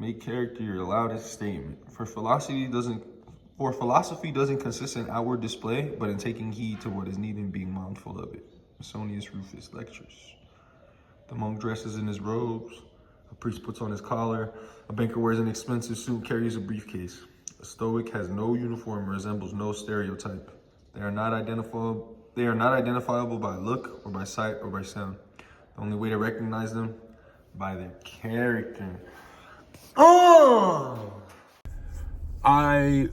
Make character your loudest statement. For philosophy doesn't consist in outward display, but in taking heed to what is needed and being mindful of it. Masonius Rufus Lectures. The monk dresses in his robes. A priest puts on his collar. A banker wears an expensive suit, carries a briefcase. A Stoic has no uniform and resembles no stereotype. They are not identifiable by look or by sight or by sound. The only way to recognize them, by their character. Oh! I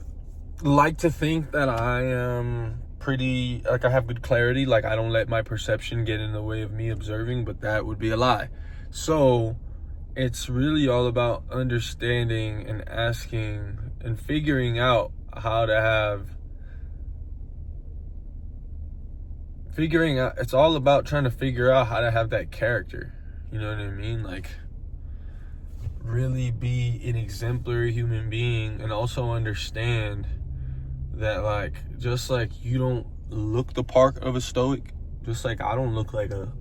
like to think that I am pretty, like, I have good clarity. Like, I don't let my perception get in the way of me observing, but that would be a lie. So it's really all about understanding and asking and figuring out how to it's all about trying to figure out how to have that character. You know what I mean? Like, really be an exemplary human being, and also understand that, like, just like you don't look the part of a Stoic, just like I don't look like a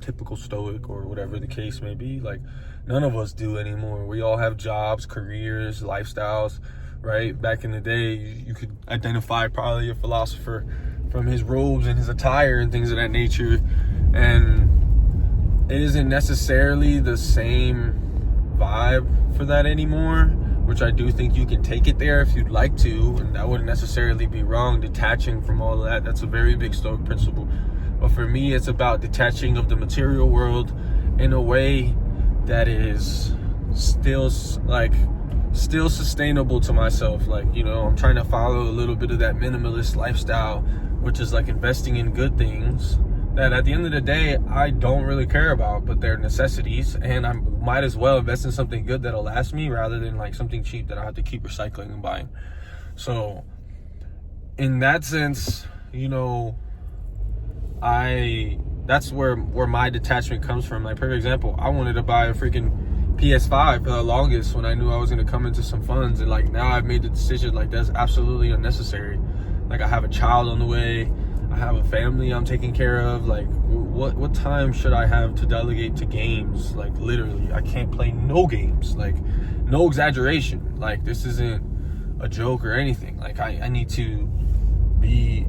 typical Stoic or whatever the case may be. Like, none of us do anymore. We all have jobs, careers, lifestyles, right? Back in the day, you could identify probably a philosopher from his robes and his attire and things of that nature. And it isn't necessarily the same vibe for that anymore, which I do think you can take it there if you'd like to, and that wouldn't necessarily be wrong, detaching from all of that. That's a very big Stoic principle. But for me, it's about detaching of the material world in a way that is still sustainable to myself. Like, you know, I'm trying to follow a little bit of that minimalist lifestyle, which is like investing in good things that at the end of the day, I don't really care about, but they're necessities, and I might as well invest in something good that'll last me rather than like something cheap that I have to keep recycling and buying. So in that sense, you know, that's where my detachment comes from. Like, perfect example, I wanted to buy a freaking PS5 for the longest when I knew I was going to come into some funds, and like now I've made the decision, like, that's absolutely unnecessary. Like, I have a child on the way, I have a family I'm taking care of. Like, what time should I have to delegate to games? Like, literally, I can't play no games. Like, no exaggeration. Like, this isn't a joke or anything. Like, I need to be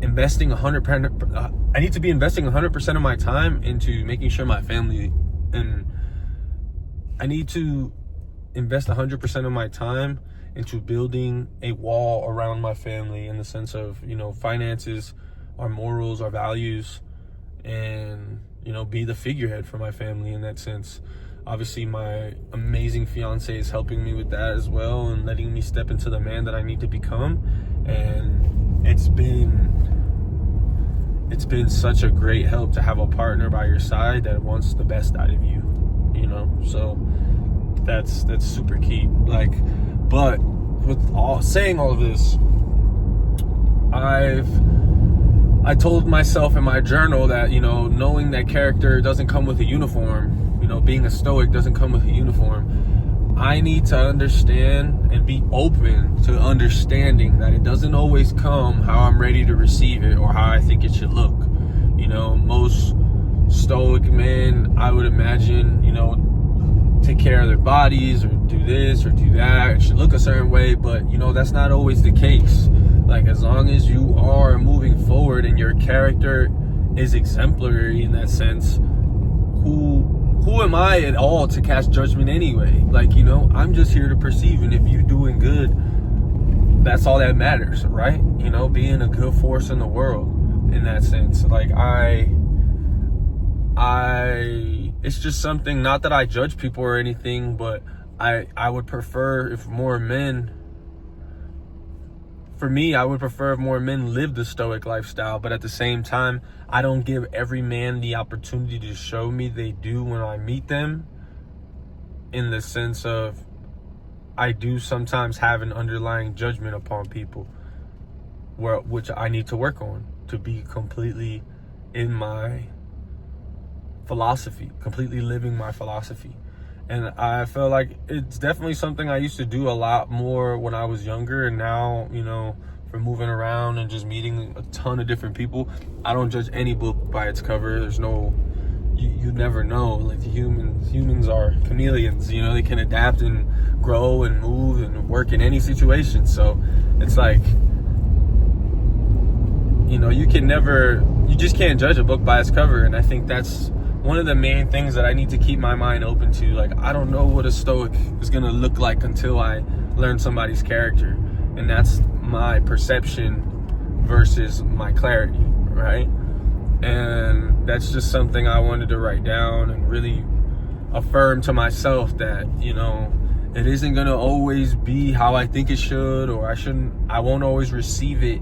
investing 100%. I need to be investing 100% of my time into making sure my family, and I need to invest 100% of my time into building a wall around my family, in the sense of, you know, finances, our morals, our values, and, you know, be the figurehead for my family in that sense. Obviously, my amazing fiance is helping me with that as well, and letting me step into the man that I need to become. And it's been such a great help to have a partner by your side that wants the best out of you, you know? So that's super key. Like, but with saying all of this, I told myself in my journal that, you know, knowing that character doesn't come with a uniform, you know, being a Stoic doesn't come with a uniform. I need to understand and be open to understanding that it doesn't always come how I'm ready to receive it or how I think it should look. You know, most Stoic men, I would imagine, you know, take care of their bodies or do this or do that. It should look a certain way, but, you know, that's not always the case. Like, as long as you are moving forward and your character is exemplary in that sense, who am I at all to cast judgment anyway? Like, you know, I'm just here to perceive, and if you're doing good, that's all that matters, right? You know, being a good force in the world in that sense. Like, it's just something, not that I judge people or anything, but I would prefer if more men, for me, I would prefer if more men live the Stoic lifestyle. But at the same time, I don't give every man the opportunity to show me they do when I meet them, in the sense of, I do sometimes have an underlying judgment upon people, which I need to work on to be completely in my philosophy, completely living my philosophy. And I feel like it's definitely something I used to do a lot more when I was younger. And now, you know, from moving around and just meeting a ton of different people, I don't judge any book by its cover. There's no you never know. Like humans are chameleons, you know, they can adapt and grow and move and work in any situation. So it's like, you know, you just can't judge a book by its cover. And I think that's one of the main things that I need to keep my mind open to. Like, I don't know what a Stoic is gonna look like until I learn somebody's character, and that's my perception versus my clarity, right? And that's just something I wanted to write down and really affirm to myself that, you know, it isn't gonna always be how I think it should, or I won't always receive it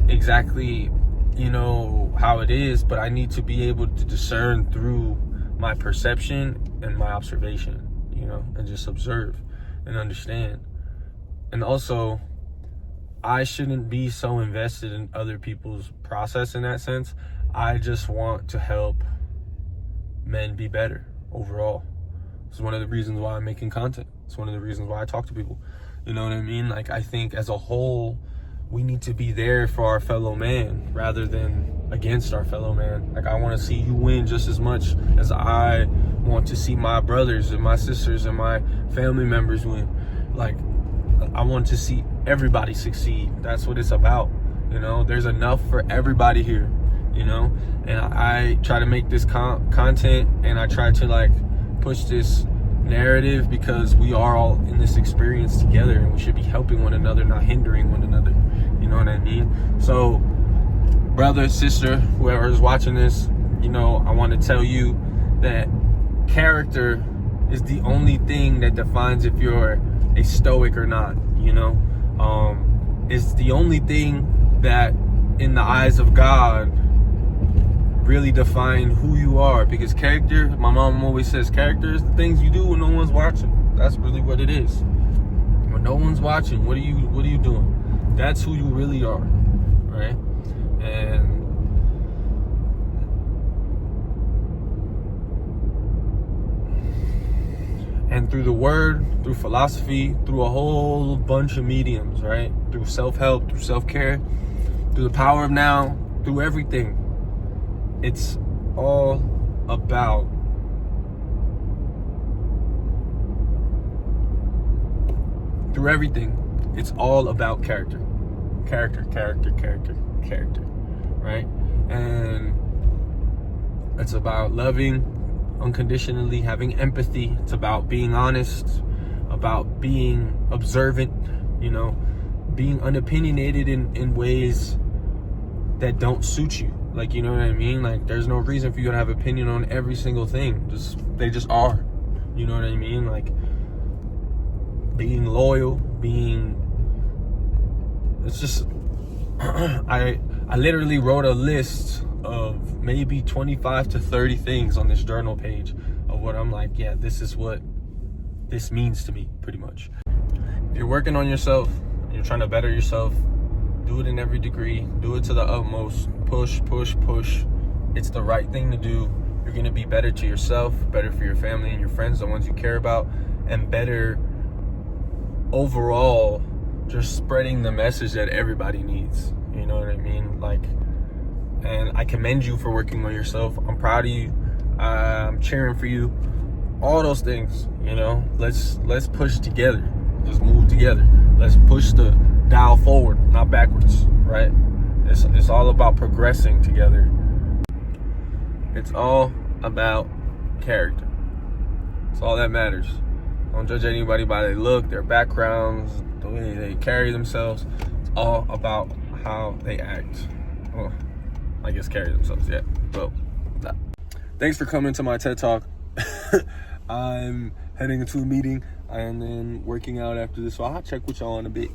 exactly, you know, how it is, but I need to be able to discern through my perception and my observation, you know, and just observe and understand. And also, I shouldn't be so invested in other people's process in that sense. I just want to help men be better overall. It's one of the reasons why I'm making content. It's one of the reasons why I talk to people. You know what I mean? Like, I think as a whole, we need to be there for our fellow man rather than against our fellow man. Like, I want to see you win just as much as I want to see my brothers and my sisters and my family members win. Like, I want to see everybody succeed. That's what it's about. You know, there's enough for everybody here, you know? And I try to make this content, and I try to like push this narrative because we are all in this experience together, and we should be helping one another, not hindering one another. You know what I mean? So, brother, sister, whoever is watching this, you know, I want to tell you that character is the only thing that defines if you're a Stoic or not, you know? It's the only thing that in the eyes of God really define who you are, because character, my mom always says, character is the things you do when no one's watching. That's really what it is. When no one's watching, what are you doing? That's who you really are, right? And through the word, through philosophy, through a whole bunch of mediums, right? Through self-help, through self-care, through the power of now, through everything. It's all about through everything. It's all about character. Character, right? And it's about loving unconditionally, having empathy. It's about being honest, about being observant, you know, being unopinionated in ways that don't suit you. Like, you know what I mean? Like, there's no reason for you to have opinion on every single thing. They just are. You know what I mean? Like, being loyal, it's just I literally wrote a list of maybe 25 to 30 things on this journal page of what I'm like, yeah, this is what this means to me, pretty much. If you're working on yourself, you're trying to better yourself, do it in every degree, do it to the utmost, push. It's the right thing to do. You're gonna be better to yourself, better for your family and your friends, the ones you care about, and better overall, just spreading the message that everybody needs. You know what I mean? Like, and I commend you for working on yourself. I'm proud of you. I'm cheering for you. All those things, you know. Let's push together. Let's move together. Let's push the dial forward, not backwards, right? It's all about progressing together. It's all about character. It's all that matters. Don't judge anybody by their look, their backgrounds, the way they carry themselves. It's all about how they act. Well, I guess carry themselves, yeah. Well, that. Thanks for coming to my TED Talk. I'm heading into a meeting and then working out after this, so I'll check with y'all in a bit.